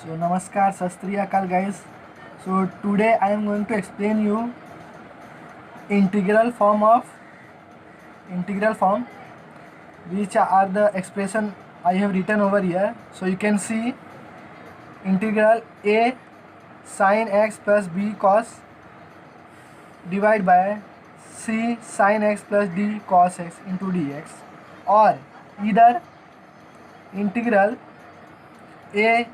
So namaskar, sat shri akal guys. So today I am going to explain you integral form of integral form, which are the expression I have written over here. So you can see integral a sin x plus b cos divided by c sin x plus d cos x into dx, or either integral a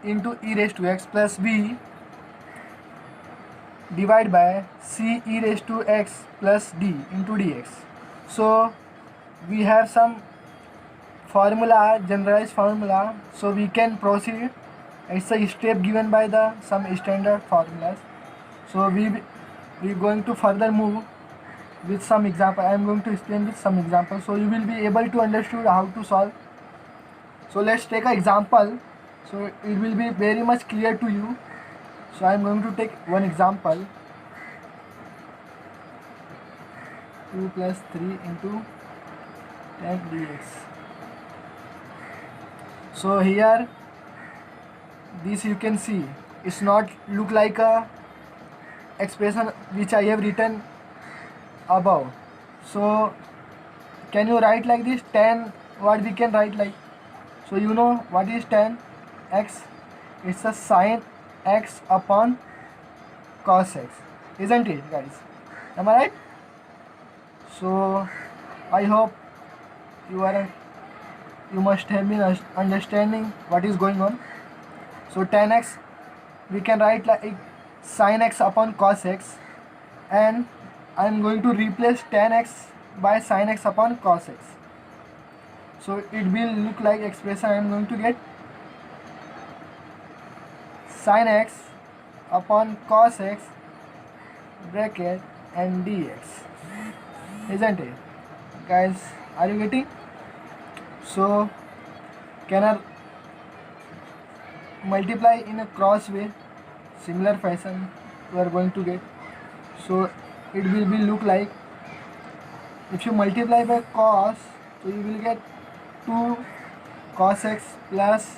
into e raised to x plus b divided by c e raised to x plus d into dx. So we have some formula, generalized formula, so we can proceed. It's a step given by the some standard formulas. So we going to further move with some example. I am going to explain with some example, so you will be able to understand how to solve. So let's take an example, so it will be very much clear to you. So I am going to take one example. 2 plus 3 into 10 dx. So here this you can see it's not look like a expression which I have written above. So can you write like this 10? What we can write like, so you know what is 10 x? It's a sin x upon cos x, isn't it guys? Am I right? So I hope you must have been understanding what is going on. So 10x we can write like sin x upon cos x, and I am going to replace 10x by sin x upon cos x. So it will look like expression I am going to get sin x upon cos x bracket and dx, isn't it guys? Are you getting? So can I multiply in a cross way, similar fashion we are going to get. So it will be look like, if you multiply by cos, so you will get 2 cos x plus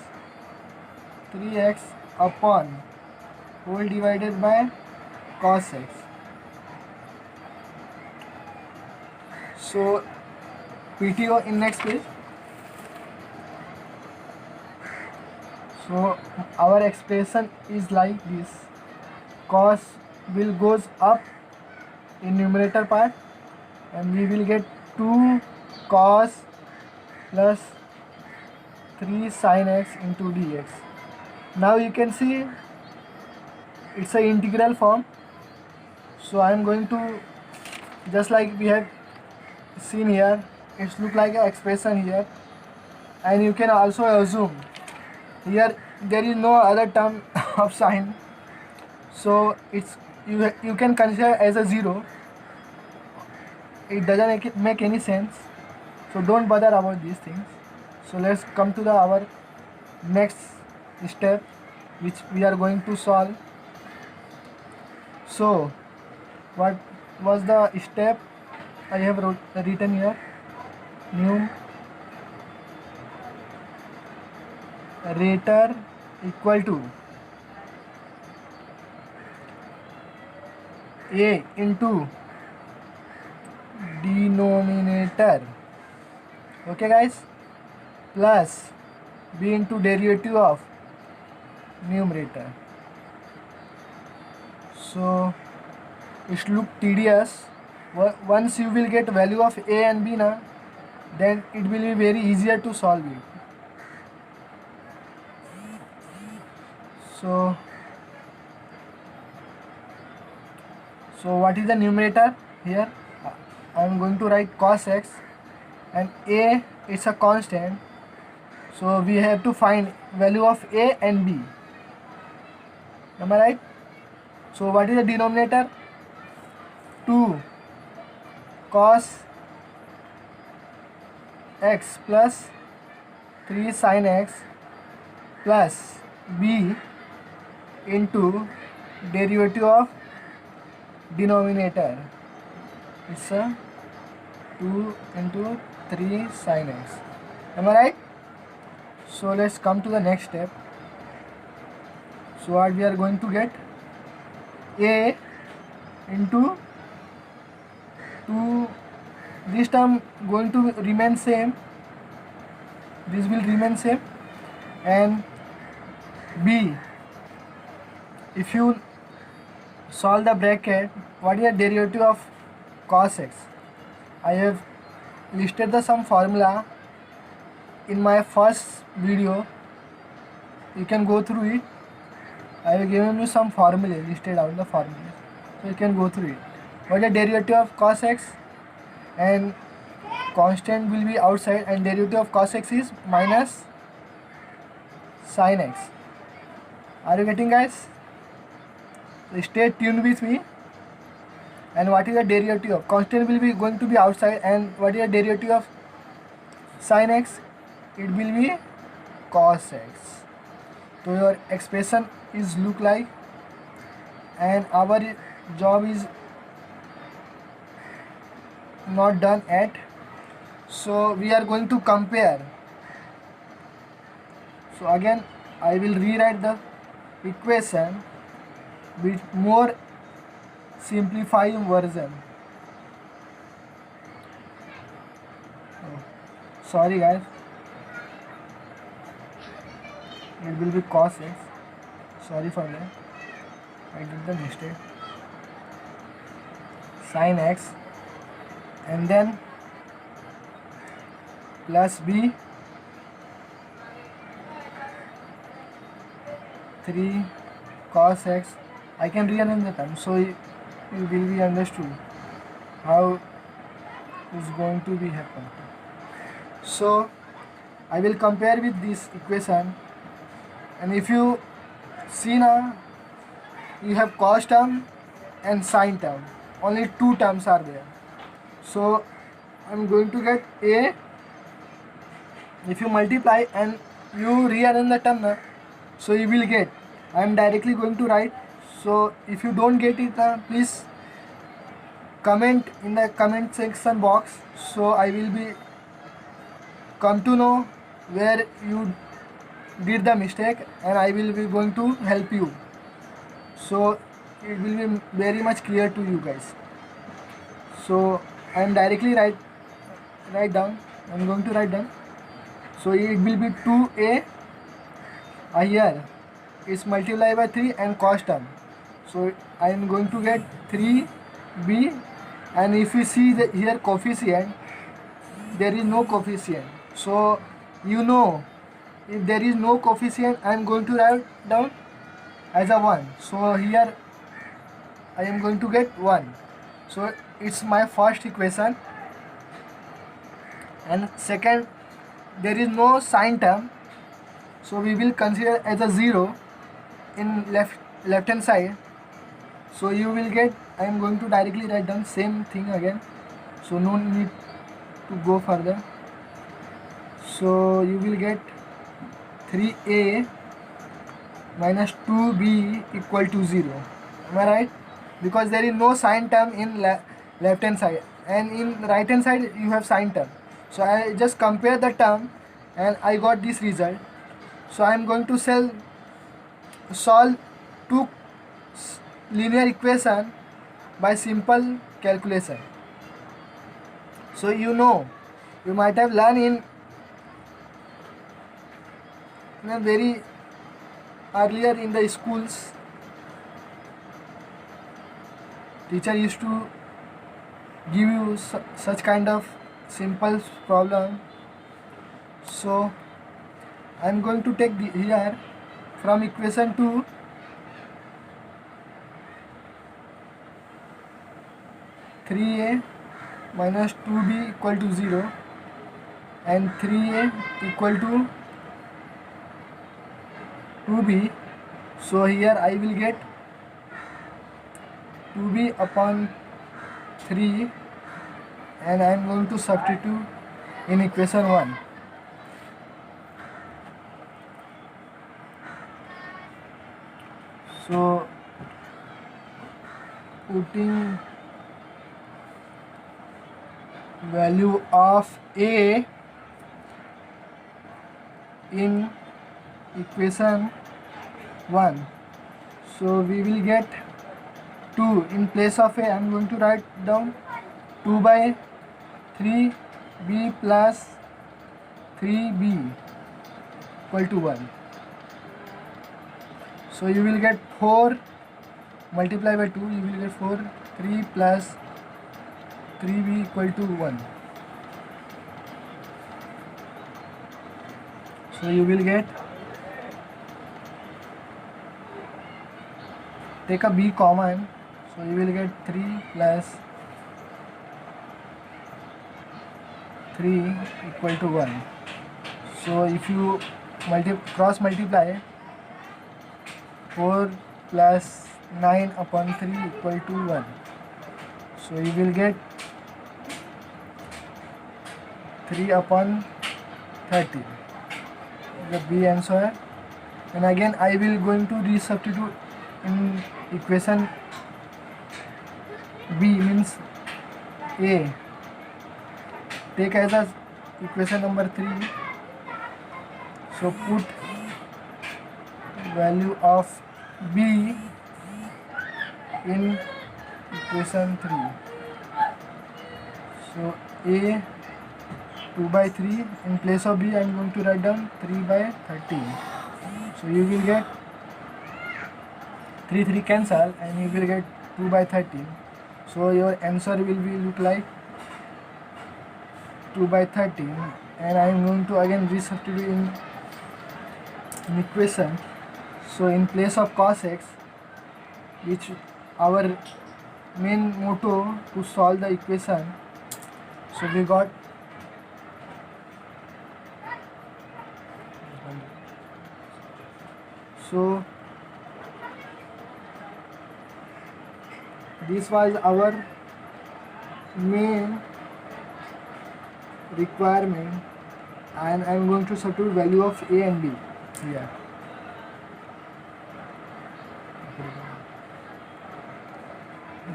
3x upon whole divided by cos x. So PTO in next page. So our expression is like this: cos will goes up in numerator part, and we will get 2 cos plus 3 sin x into dx. Now you can see it's a integral form. So I am going to, just like we have seen here, it's look like an expression here, and you can also assume here there is no other term of sign, so it's you can consider as a 0. It doesn't make any sense, so don't bother about these things. So let's come to the our next step, which we are going to solve. So what was the step I have written here? Numerator equal to a into denominator, okay guys, plus b into derivative of numerator. So it look tedious. Once you will get value of a and b na, then it will be very easier to solve it. So what is the numerator here? I am going to write cos x, and a is a constant, so we have to find value of a and b. Am I right? So what is the denominator? 2 cos x plus 3 sin x plus b into derivative of denominator. It's a 2 into 3 sin x. Am I right? So let's come to the next step. So what we are going to get, a into 2, this term going to remain same, this will remain same, and b, if you solve the bracket, what is the derivative of cos x? I have listed the some formula in my first video, you can go through it. I have given you some formula, listed out the formula, so you can go through it. What is the derivative of cos x? And constant will be outside, and derivative of cos x is minus sin x. Are you getting, guys? So stay tuned with me. And what is the derivative of constant will be going to be outside, and what is the derivative of sin x? It will be cos x. So your expression is look like, and our job is not done yet. So we are going to compare. So again I will rewrite the equation with more simplifying version. Oh, sorry guys, it will be cos x. Sorry for that, I did the mistake. Sin x, and then plus b 3 cos x. I can rearrange the term so it will be understood how is going to be happen. So I will compare with this equation, and if you see now, you have cos term and sin term, only 2 terms are there. So I am going to get a, if you multiply and you rearrange the term now, so you will get, I am directly going to write. So if you don't get it, please comment in the comment section box, so I will be come to know where you did the mistake, and I will be going to help you, so it will be very much clear to you guys. So I am directly write down, I am going to write down. So it will be 2a, here is multiplied by 3 and cos term, so I am going to get 3b, and if you see the here coefficient, there is no coefficient. So you know, if there is no coefficient, I am going to write down as a 1. So here I am going to get 1. So it's my first equation. And second, there is no sin term, so we will consider as a 0 in left hand side. So you will get, I am going to directly write down same thing again, so no need to go further. So you will get 3a minus 2b equal to 0. Am I right? Because there is no sin term in left hand side, and in right hand side you have sin term. So I just compare the term and I got this result. So I am going to solve 2 linear equation by simple calculation. So you know, you might have learned in a very earlier in the schools, teacher used to give you such kind of simple problem. So I am going to take here from equation 2, (3a minus 2b equal to 0) and 3a equal to 2b. So here I will get 2b upon 3, and I am going to substitute in equation 1. So putting value of a in equation 1, So we will get 2. In place of a, I am going to write down 2 by 3b plus 3b equal to 1. So you will get 4 multiplied by 2, you will get 4. 3 plus 3b equal to 1. So you will get, take a b common, so you will get 3 plus 3 equal to 1. So if you cross multiply, 4 plus 9 upon 3 equal to 1. So you will get 3 upon 30. The B answer. And again I will going to resubstitute in equation B, means A. Take as a equation number 3. So put value of B in equation 3. So A 2 by 3, in place of B I am going to write down 3 by 13. So you will get 3 cancel and you will get 2 by 13. So your answer will be look like 2 by 13, and I am going to again resubstitute in equation. So in place of cos x, which our main motto to solve the equation, so we got this was our main requirement, and I am going to substitute value of A and B here.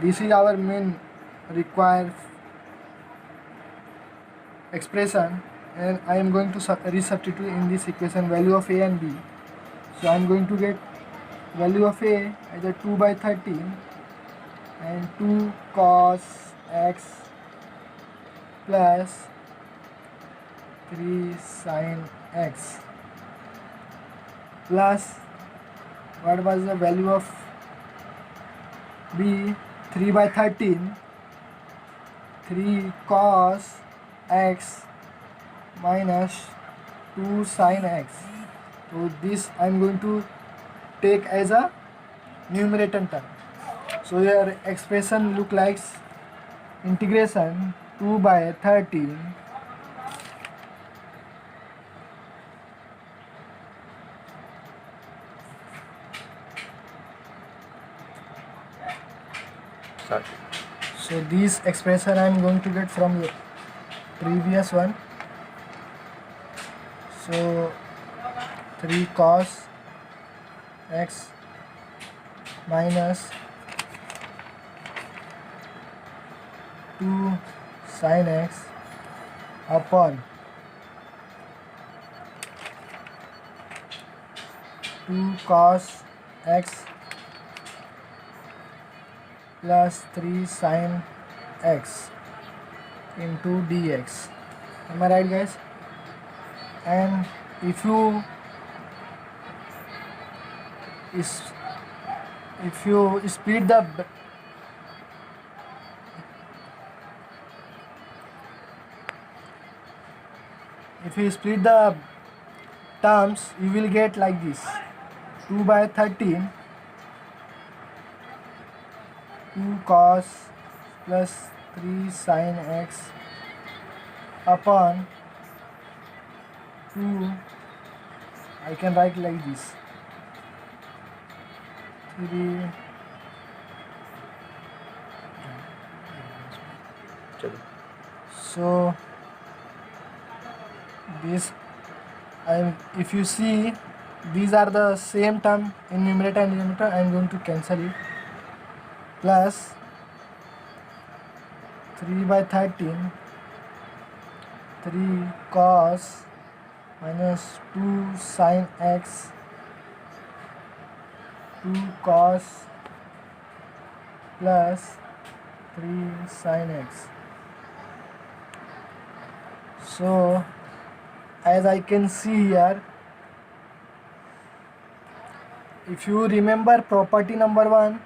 This is our main required expression, and I am going to resubstitute in this equation value of A and B. So I am going to get value of A as a 2 by 13 and 2 cos x plus 3 sin x plus, what was the value of B? 3 by 13, 3 cos x minus 2 sin x. So this I am going to take as a numerator term. So your expression look like integration 2 by 13 so this expression I am going to get from the previous one. So 3 cos x minus 2 sin x upon 2 cos x plus 3 sin x into dx. Am I right, guys? And if you split the terms, you will get like this: 2 by 13, 2 cos plus 3 sin x upon 2, I can write like this, 3. So this, if you see, these are the same term in numerator and denominator. I am going to cancel it. Plus 3 by 13, 3 cos minus 2 sin x 2 cos plus 3 sin x. So as I can see here, if you remember property number 1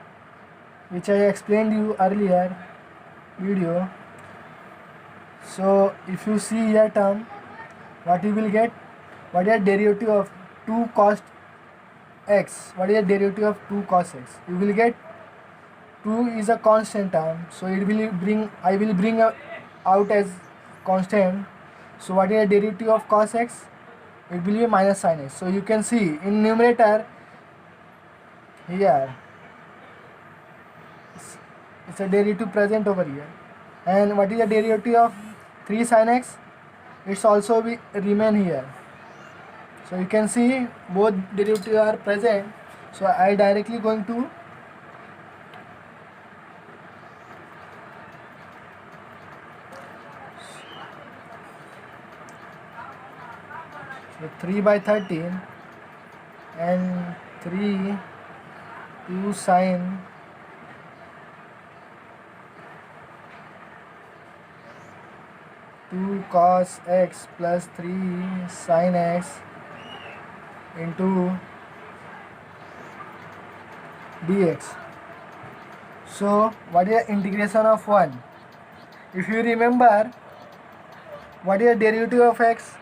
which I explained you earlier video, so if you see here term, what you will get, what is the derivative of 2 cos x, what is the derivative of 2 cos x, you will get 2 is a constant term, so it will bring, I will bring out as constant. So what is the derivative of cos x? It will be minus sin x. So you can see in numerator here it's a derivative present over here. And what is the derivative of 3 sin x? It's also be remain here. So you can see both derivatives are present. So I directly going to so 3 by 13 and 3 2 sin 2 cos x plus 3 sin x into dx. So what is the integration of 1? If you remember, what is the derivative of x?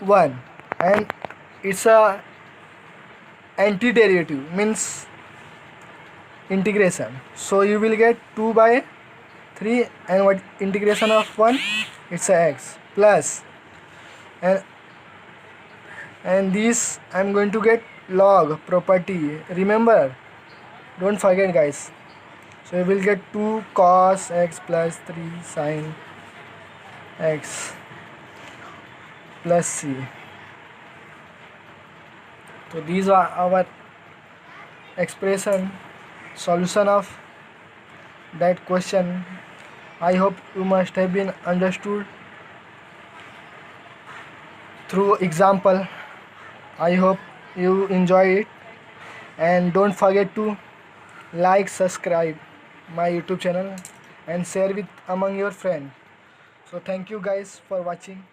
1, and it's a antiderivative, means integration. So you will get 2 by 3, and what integration of 1? It's a x plus, and this I'm going to get log property, remember, don't forget guys. So you will get 2 cos x plus 3 sin x plus c. So these are our expression, solution of that question. I hope you must have been understood through example. I hope you enjoy it, and don't forget to like, subscribe my YouTube channel and share with among your friends. So thank you guys for watching.